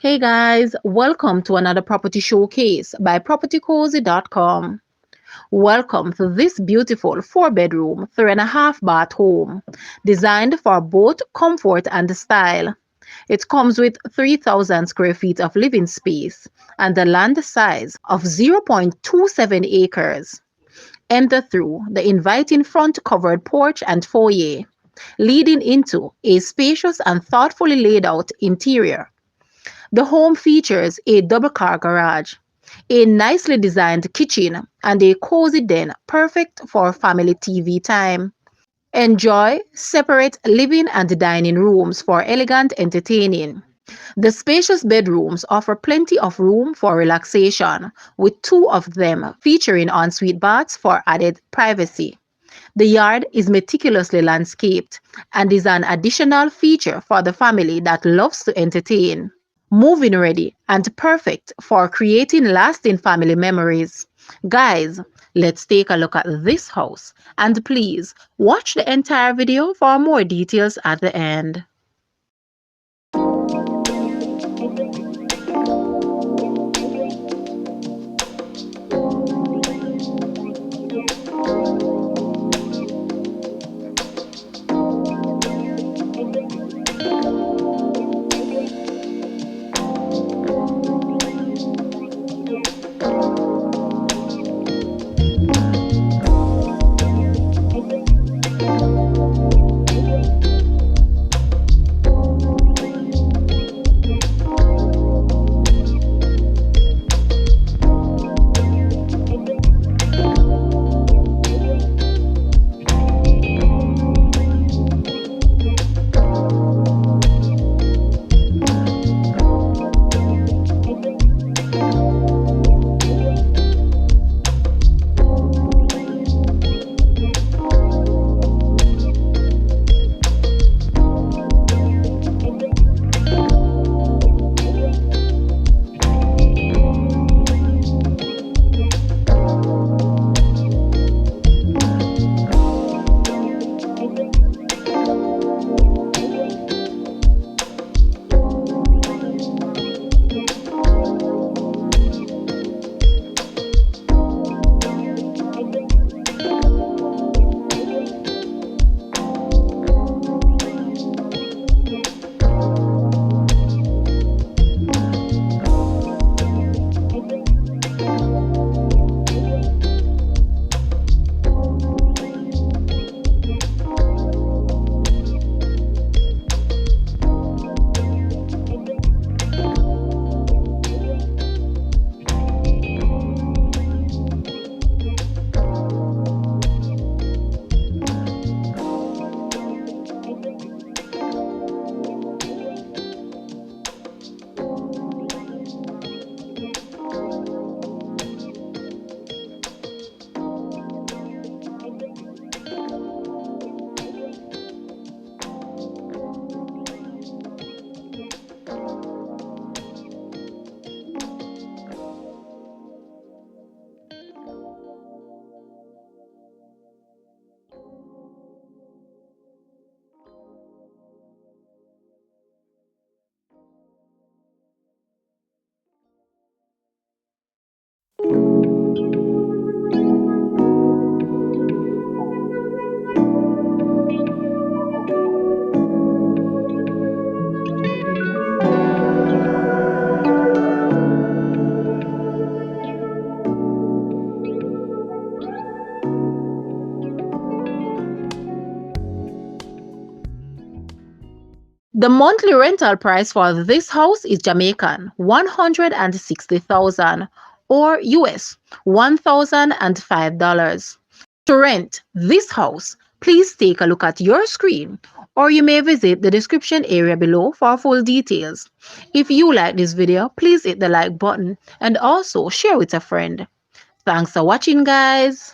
Hey guys, welcome to another property showcase by propertycozy.com. Welcome to this beautiful 4 bedroom, 3.5 bath home designed for both comfort and style. It comes with 3,000 square feet of living space and a land size of 0.27 acres. Enter through the inviting front covered porch and foyer, leading into a spacious and thoughtfully laid out interior. The home features a double car garage, a nicely designed kitchen, and a cozy den perfect for family TV time. Enjoy separate living and dining rooms for elegant entertaining. The spacious bedrooms offer plenty of room for relaxation, with two of them featuring ensuite baths for added privacy. The yard is meticulously landscaped and is an additional feature for the family that loves to entertain. Moving ready and perfect for creating lasting family memories. Guys, let's take a look at this house and please watch the entire video for more details at the end. The monthly rental price for this house is Jamaican 160,000 or US $1,005. To rent this house, please take a look at your screen or you may visit the description area below for full details. If you like this video, please hit the like button and also share with a friend. Thanks for watching, guys.